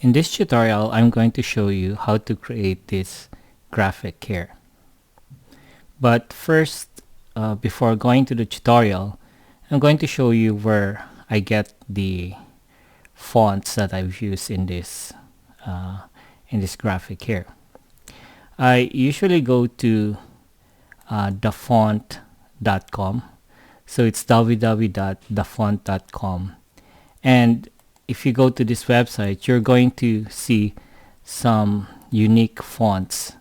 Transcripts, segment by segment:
In this tutorial, I'm going to show you how to create this graphic here. But first, before going to the tutorial, I'm going to show you where I get the fonts that I've used in this graphic here. I usually go to Dafontcom. So it's www.dafont.com, and if you go to this website, you're going to see some unique fonts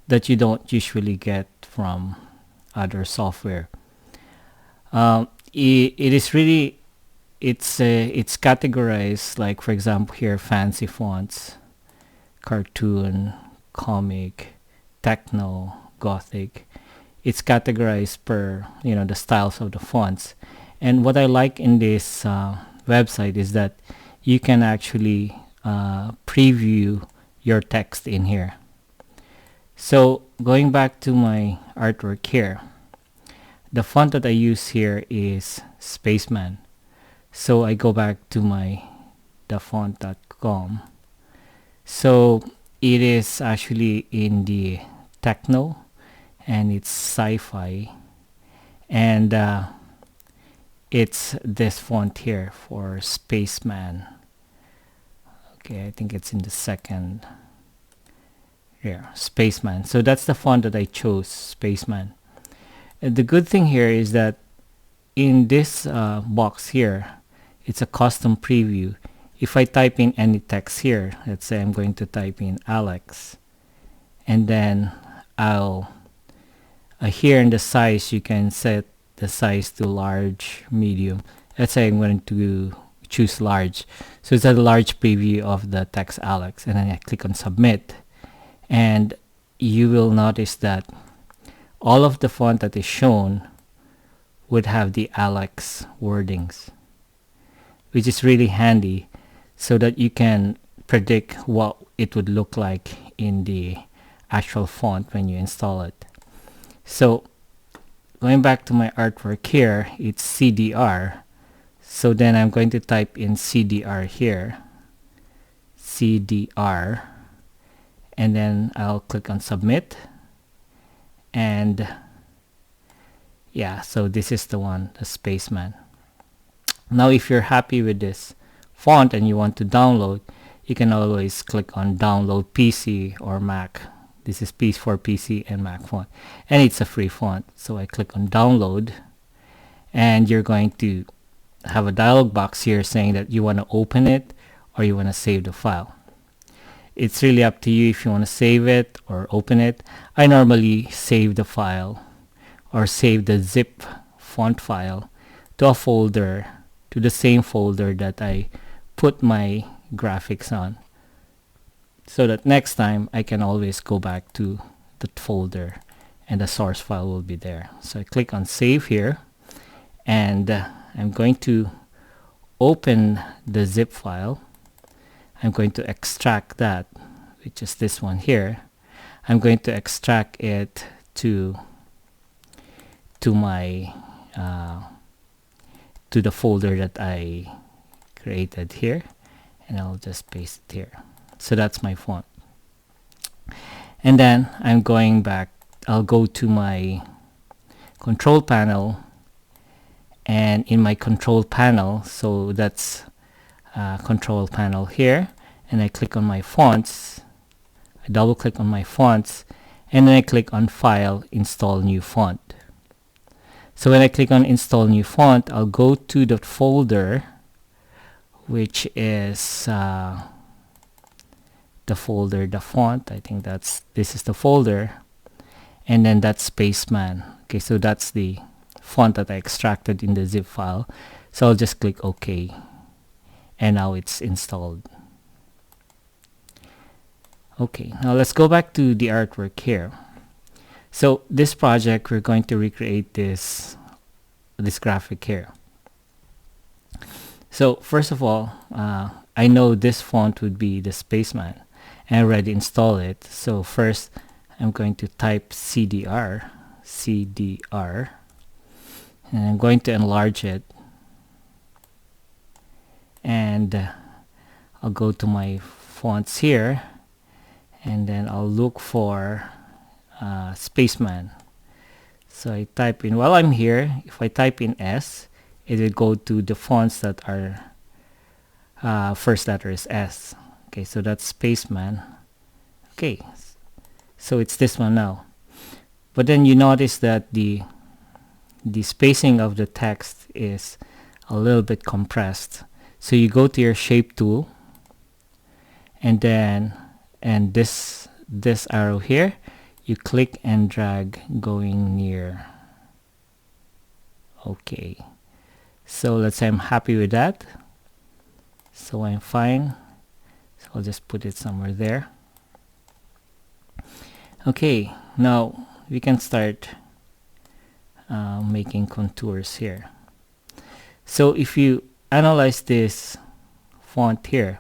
that you don't usually get from other software. It is really, it's categorized, like for example here, fancy fonts, cartoon, comic, techno, gothic. It's categorized per the styles of the fonts. And what I like in this website is that you can actually preview your text in here. So going back to my artwork here, the font that I use here is Spaceman. So I go back to my Dafontcom. So it is actually in the techno, and it's sci-fi, and it's this font here for Spaceman. Okay, I think it's in the second here, Spaceman. So that's the font that I chose, Spaceman. And the good thing here is that in this box here, it's a custom preview. If I type in any text here, let's say I'm going to type in Alex, and then I'll here in the size, you can set the size to large, medium. Let's say I'm going to choose large. So it's a large preview of the text Alex, and then I click on submit, and you will notice that all of the font that is shown would have the Alex wordings, which is really handy so that you can predict what it would look like in the actual font when you install it. So going back to my artwork here, it's CDR. So then I'm going to type in CDR here, CDR, and then I'll click on submit. And yeah, so this is the one, the Spaceman. Now if you're happy with this font and you want to download, you can always click on download PC or Mac. This is for PC and Mac font, and it's a free font. So I click on download, and you're going to have a dialog box here saying that you want to open it or you want to save the file. It's really up to you if you want to save it or open it. I normally save the file or save the zip font file to a folder, to the same folder that I put my graphics on, so that next time I can always go back to that folder and the source file will be there. So I click on save here, and I'm going to open the zip file. I'm going to extract that, which is this one here. I'm going to extract it to my to the folder that I created here, and I'll just paste it here. So that's my font. And then I'm going back, I'll go to my control panel, and in my control panel, so that's control panel here, and I click on my fonts, I double click on my fonts, and then I click on file, install new font. So when I click on install new font, I'll go to the folder, which is the folder, the font. I think this is the folder, and then that's Spaceman. Okay, so that's the font that I extracted in the zip file. So I'll just click OK, and now it's installed. Okay, now let's go back to the artwork here. So this project, we're going to recreate this graphic here. So first of all, I know this font would be the Spaceman, and I already installed it. So first I'm going to type CDR, and I'm going to enlarge it, and I'll go to my fonts here, and then I'll look for Spaceman. So I type in, while I'm here, if I type in S, it will go to the fonts that are first letter is S. Okay, so that's Spaceman. Okay, so it's this one now. But then you notice that the spacing of the text is a little bit compressed. So you go to your shape tool, and then this arrow here, you click and drag going near. Okay, so let's say I'm happy with that, so I'm fine. So I'll just put it somewhere there. Okay, now we can start making contours here. So if you analyze this font here,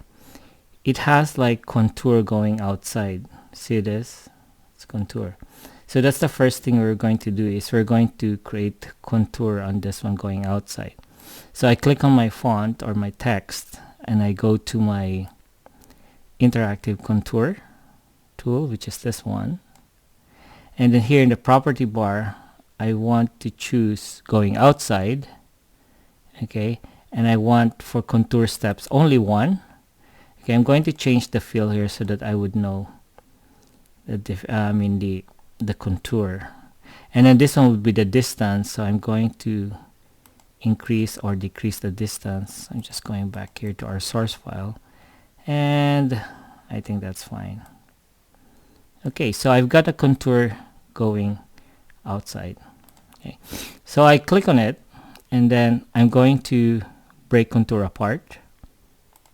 it has like contour going outside. See this? It's contour. So that's the first thing we're going to do, is we're going to create contour on this one going outside. So I click on my font or my text, and I go to my interactive contour tool, which is this one. And then here in the property bar, I want to choose going outside. Okay, and I want for contour steps only one. Okay, I'm going to change the fill here so that I would know the contour. And then this one would be the distance, so I'm going to increase or decrease the distance. I'm just going back here to our source file, and I think that's fine. Okay, so I've got a contour going outside. Okay, so I click on it, and then I'm going to break contour apart.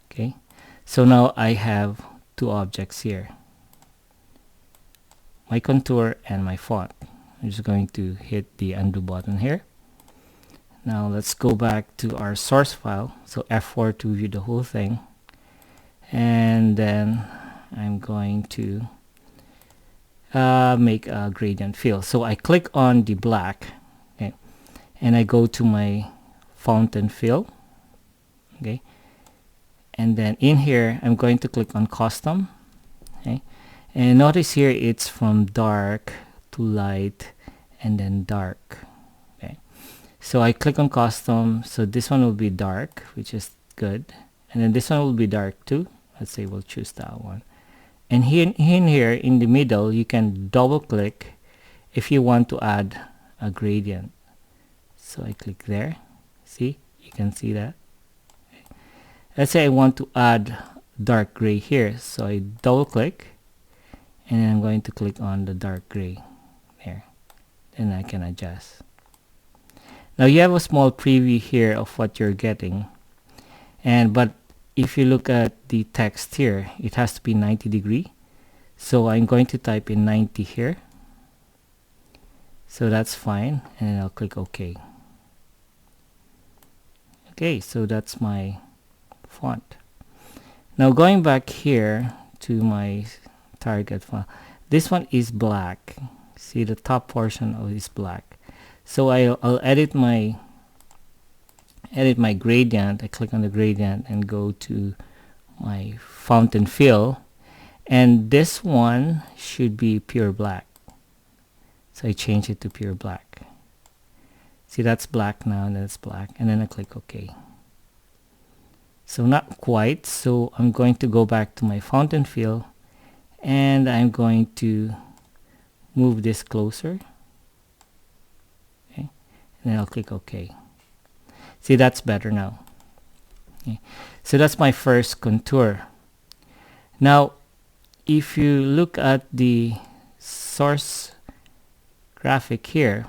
Okay, so now I have two objects here, my contour and my font. I'm just going to hit the undo button here. Now let's go back to our source file, so F4 to view the whole thing, and then I'm going to make a gradient fill. So I click on the black, okay, and I go to my fountain fill. Okay, and then in here I'm going to click on custom. Okay, and notice here it's from dark to light and then dark. Okay, so I click on custom, so this one will be dark, which is good, and then this one will be dark too. Let's say we'll choose that one. And here in the middle, you can double click if you want to add a gradient. So I click there. See, you can see that. Okay. Let's say I want to add dark gray here, so I double click, and then I'm going to click on the dark gray there. Then I can adjust. Now you have a small preview here of what you're getting, but if you look at the text here, it has to be 90 degree. So I'm going to type in 90 here. So that's fine, and then I'll click OK. Okay, so that's my font. Now going back here to my target file, this one is black. See, the top portion of it is black. So I'll edit my gradient. I click on the gradient and go to my fountain fill, and this one should be pure black, so I change it to pure black. See, that's black now, and that's black, and then I click OK. So not quite, so I'm going to go back to my fountain fill, and I'm going to move this closer. Okay, and then I'll click OK. See, that's better now. Okay. So that's my first contour. Now, if you look at the source graphic here,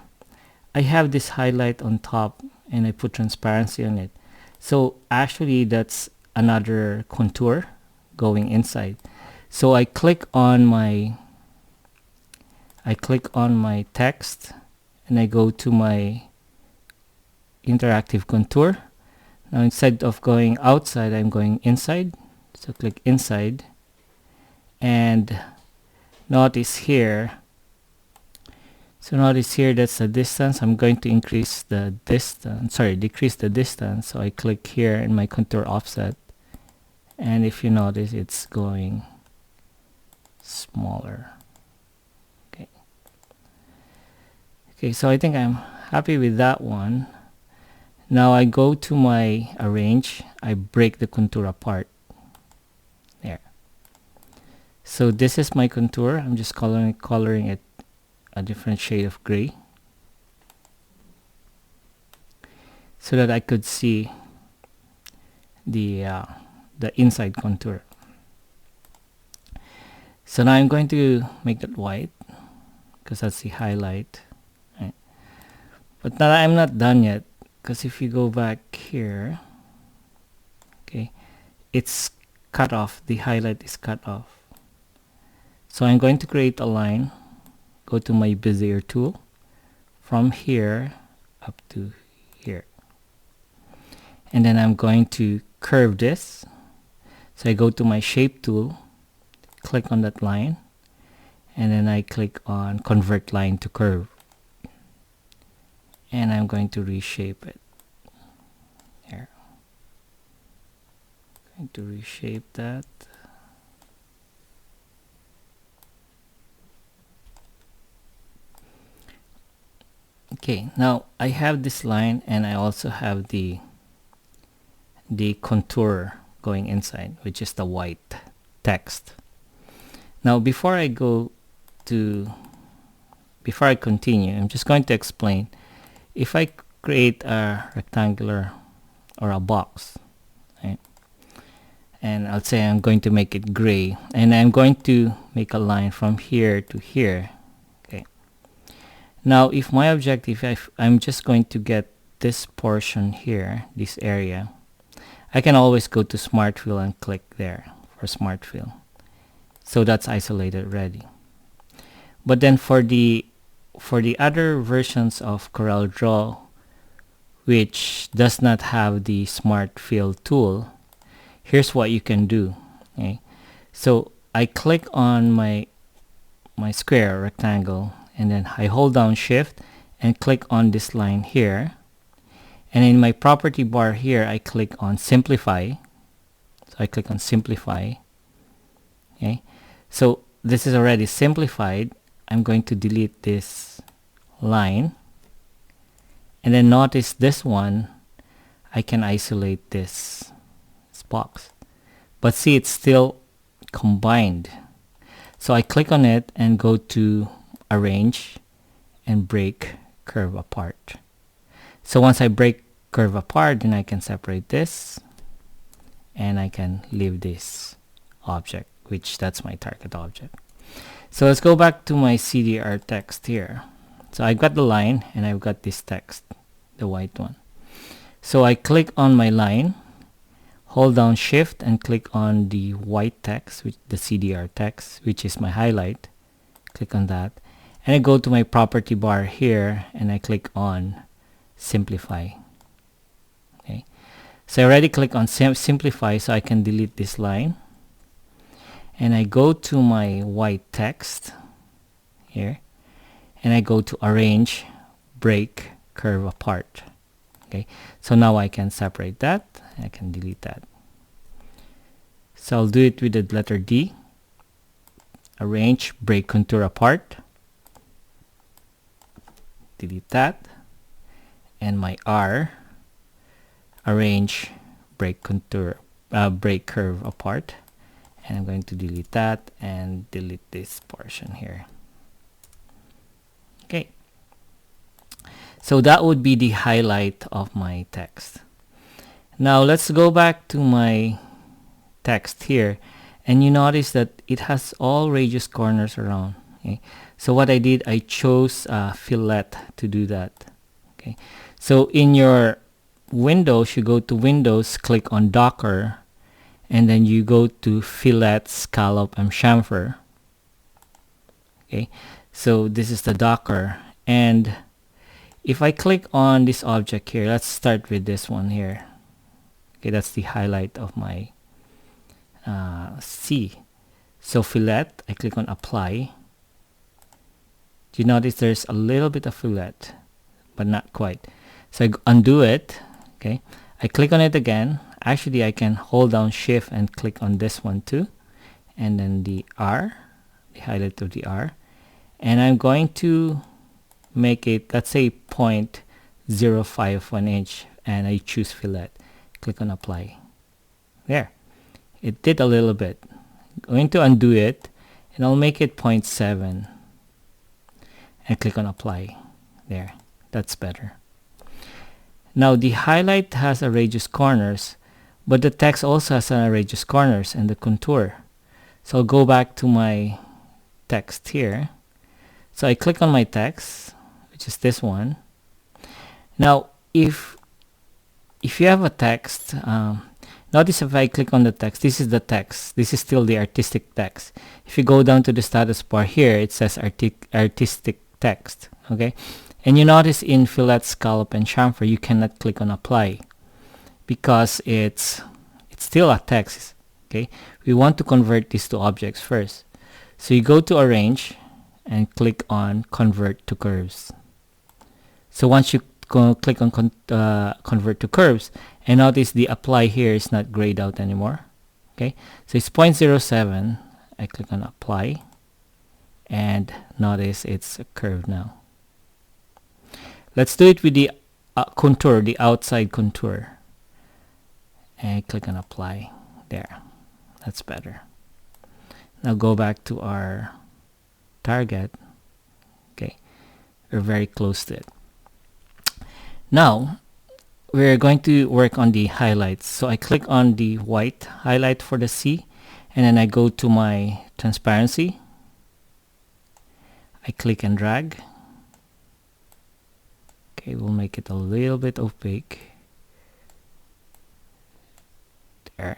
I have this highlight on top, and I put transparency on it. So actually, that's another contour going inside. So I click on my text, and I go to my interactive contour. Now instead of going outside, I'm going inside, so click inside, and notice here that's the distance. I'm going to decrease the distance. So I click here in my contour offset, and if you notice, it's going smaller. Okay, so I think I'm happy with that one. Now I go to my arrange, I break the contour apart. There. So this is my contour. I'm just coloring it a different shade of gray so that I could see the inside contour. So now I'm going to make that white because that's the highlight. Right. But now I'm not done yet, because if you go back here, okay, it's cut off. The highlight is cut off. So I'm going to create a line, go to my Bezier tool, from here up to here. And then I'm going to curve this. So I go to my shape tool, click on that line, and then I click on convert line to curve. And I'm going to reshape it. There. Going to reshape that. Okay, now I have this line, and I also have the contour going inside, which is the white text. Now before I continue, I'm just going to explain. If I create a rectangular or a box, right, and I'll say I'm going to make it gray, and I'm going to make a line from here to here. Okay. Now if my objective, if I'm just going to get this portion here, this area, I can always go to Smart Fill and click there for Smart Fill. So that's isolated already. But then for the other versions of CorelDraw, which does not have the Smart Fill tool, here's what you can do. Okay, so I click on my square rectangle, and then I hold down Shift and click on this line here. And in my property bar here, I click on Simplify. So I click on Simplify. Okay, so this is already simplified. I'm going to delete this line, and then notice this one, I can isolate this box, but see, it's still combined. So I click on it and go to Arrange and Break Curve Apart. So once I break curve apart, then I can separate this, and I can leave this object, which that's my target object. So let's go back to my CDR text here. So I've got the line, and I've got this text, the white one. So I click on my line, hold down Shift, and click on the white text, which the CDR text, which is my highlight. Click on that, and I go to my property bar here, and I click on Simplify. Okay, so I already click on Simplify, so I can delete this line, and I go to my white text here, and I go to Arrange, Break, Curve Apart. Okay, so now I can separate that, and I can delete that. So I'll do it with the letter D. Arrange, Break Contour Apart. Delete that. And my R, Arrange, Break Contour, Break Curve Apart. And I'm going to delete that and delete this portion here. Okay. So that would be the highlight of my text. Now let's go back to my text here, and you notice that it has all radius corners around. Okay. So what I did, I chose fillet to do that. Okay. So in your Windows, you go to Windows, click on Docker, and then you go to Fillet, Scallop, and Chamfer. Okay, so this is the Docker, and if I click on this object here, let's start with this one here. Okay, that's the highlight of my C. So fillet, I click on Apply. Do you notice there's a little bit of fillet, but not quite. So I undo it. Okay, I click on it again. actually I can hold down shift and click on this one too, and then the R, the highlight of the R, and I'm going to make it, let's say 0.05 inch, and I choose fillet, click on apply. There, it did a little bit. I'm going to undo it, and I'll make it 0.7 and click on apply. There, that's better. Now the highlight has a radius corners, but the text also has a radius corners and the contour. So I'll go back to my text here. So I click on my text, which is this one. Now if you have a text, notice if I click on the text, this is the text. This is still the artistic text. If you go down to the status bar here, it says artistic text. Okay, and you notice in fillet, scallop, and chamfer you cannot click on apply because it's still a text. Okay, we want to convert these to objects first. So you go to arrange and click on convert to curves. So once you click on convert to curves, and notice the apply here is not grayed out anymore. Okay, so it's 0.07. I click on apply, and notice it's a curve now. Let's do it with the contour, the outside contour, and click on apply. There, that's better. Now go back to our target. Okay, we're very close to it. Now we're going to work on the highlights. So I click on the white highlight for the C, and then I go to my transparency. I click and drag. Okay, we'll make it a little bit opaque. There.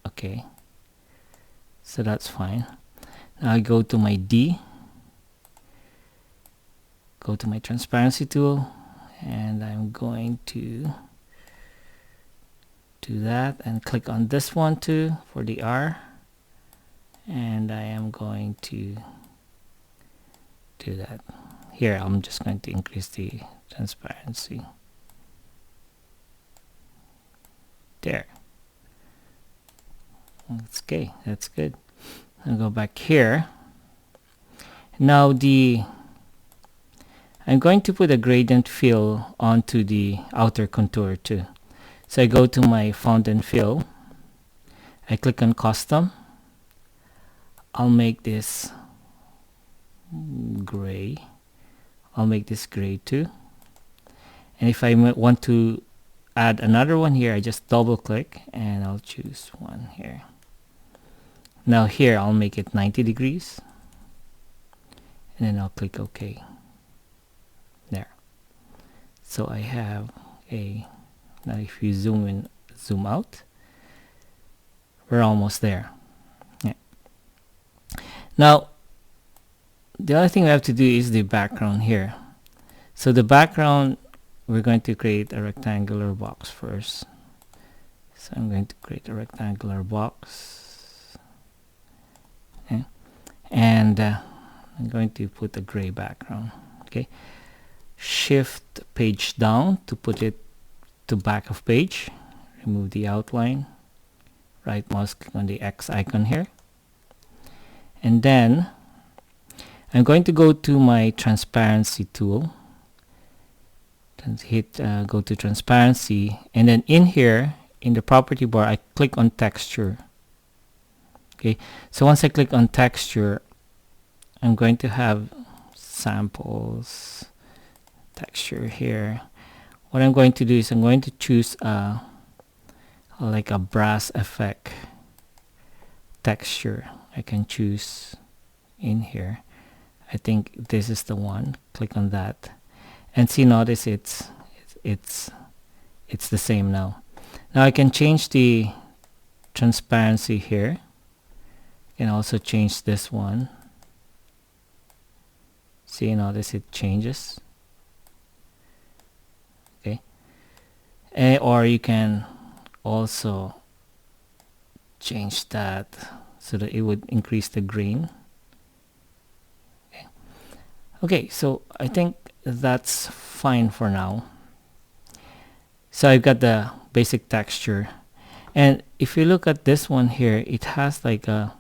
Okay, so that's fine. Now I go to my D, go to my transparency tool, and I'm going to do that and click on this one too for the R, and I am going to do that. Here I'm just going to increase the transparency. There. That's okay, that's good. I'll go back here. Now I'm going to put a gradient fill onto the outer contour too. So I go to my fountain fill, I click on custom, I'll make this gray, I'll make this gray too, and if I want to add another one here, I just double click and I'll choose one here. Now here I'll make it 90 degrees, and then I'll click OK. There. So I have a, now if you zoom in, zoom out, we're almost there. Yeah. Now the other thing we have to do is the background here. So the background, we're going to create a rectangular box first. So I'm going to create a rectangular box. Okay. And I'm going to put a gray background. Okay. Shift page down to put it to back of page. Remove the outline. Right mouse click on the X icon here. And then I'm going to go to my transparency tool. Hit go to transparency, and then in here in the property bar I click on texture. Okay, so once I click on texture, I'm going to have samples texture here. What I'm going to do is I'm going to choose like a brass effect texture. I can choose in here. I think this is the one. Click on that. And see, notice it's the same now. Now I can change the transparency here. I can also change this one. See, notice it changes. Okay. Or you can also change that so that it would increase the grain. Okay, so I think that's fine for now. So I've got the basic texture, and if you look at this one here, it has like a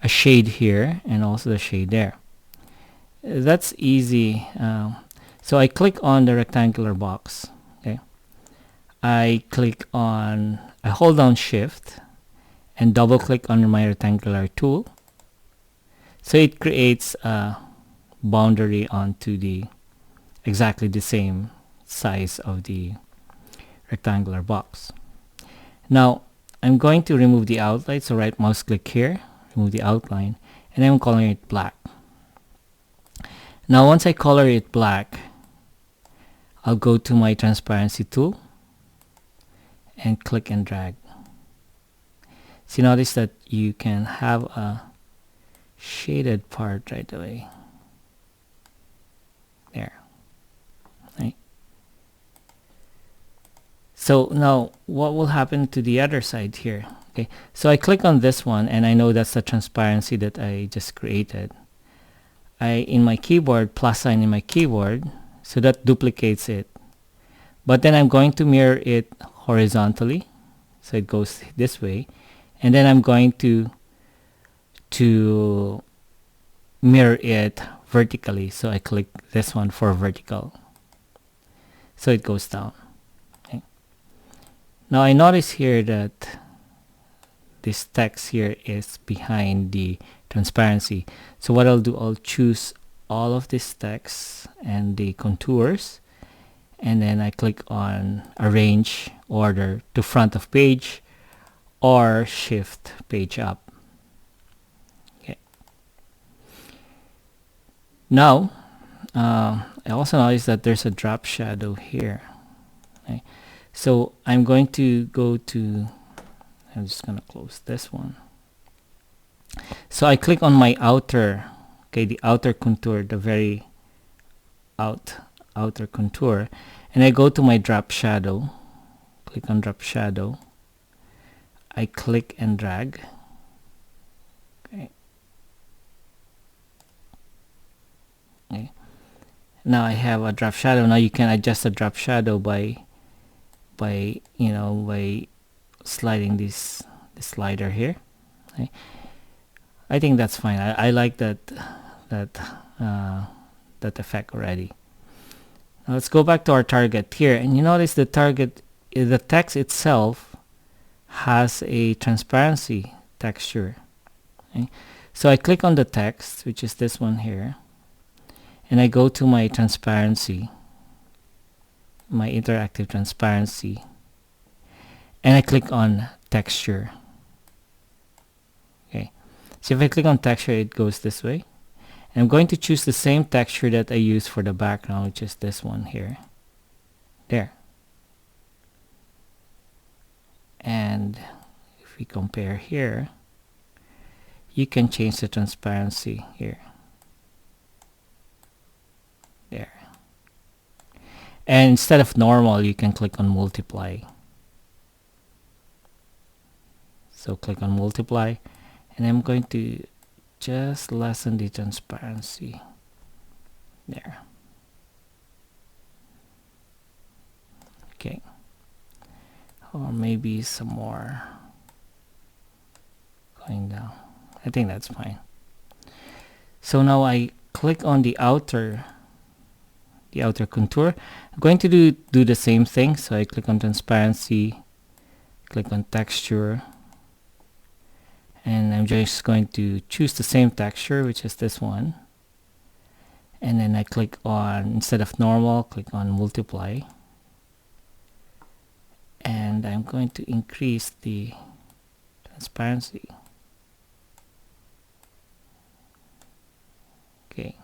shade here and also the shade there. That's easy. So I click on the rectangular box. Okay, I hold down shift and double click on my rectangular tool, so it creates a boundary onto the exactly the same size of the rectangular box. Now I'm going to remove the outline, so right mouse click here, remove the outline, and I'm coloring it black. Now once I color it black, I'll go to my transparency tool and click and drag. So notice that you can have a shaded part right away. There. Right. So now what will happen to the other side here? Okay, so I click on this one and I know that's the transparency that I just created. In my keyboard, plus sign in my keyboard, so that duplicates it. But then I'm going to mirror it horizontally, so it goes this way, and then I'm going to mirror it vertically, so I click this one for vertical, so it goes down. Okay. Now I notice here that this text here is behind the transparency, so what I'll do, I'll choose all of this text and the contours, and then I click on arrange order to front of page or shift page up. Okay. Now I also notice that there's a drop shadow here. Okay. So I'm going to go to, I'm just going to close this one. So I click on my outer, okay, the outer contour, the very outer contour, and I go to my drop shadow, click on drop shadow, I click and drag. Okay. Okay. Now I have a drop shadow. Now you can adjust the drop shadow by sliding this slider here. Okay. I think that's fine. I like that effect already. Now let's go back to our target here, and you notice the text itself has a transparency texture. Okay. So I click on the text, which is this one here, and I go to my transparency, my interactive transparency, and I click on texture. Okay, so if I click on texture, it goes this way. And I'm going to choose the same texture that I use for the background, which is this one here. There. And if we compare here, you can change the transparency here. There. And instead of normal, you can click on multiply. So click on multiply, and I'm going to just lessen the transparency there. Okay, or maybe some more going down. I think that's fine. So now I click on the outer contour. I'm going to do the same thing. So I click on transparency, click on texture, and I'm just going to choose the same texture, which is this one, and then I click on, instead of normal, click on multiply, and I'm going to increase the transparency. Okay,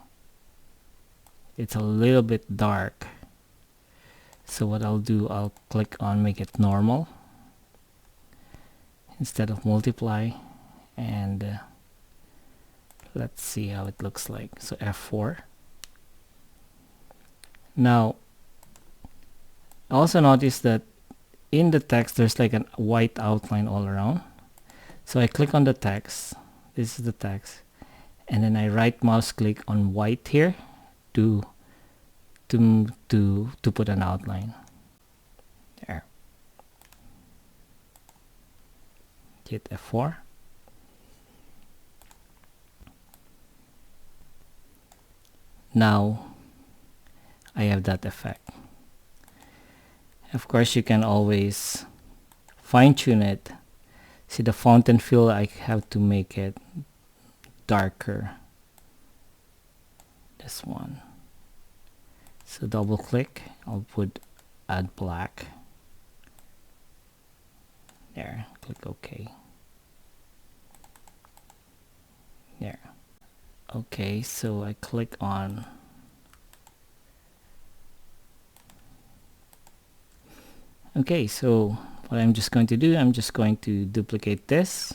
it's a little bit dark, so what I'll do, I'll click on make it normal instead of multiply, and let's see how it looks like. So F4. Now also notice that in the text there's like a white outline all around. So I click on the text, this is the text, and then I right mouse click on white here to put an outline. There. Hit F4. Now I have that effect. Of course, you can always fine-tune it. See the font and fill, I have to make it darker. This one. So double click, I'll put add black. There, click OK. There. Okay, so I click on okay, so what I'm just going to do, I'm just going to duplicate this,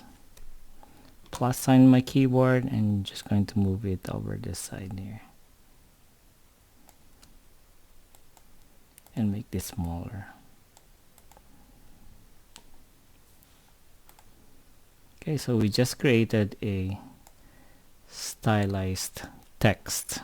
plus sign on my keyboard, and just going to move it over this side here and make this smaller. Okay, so we just created a stylized text.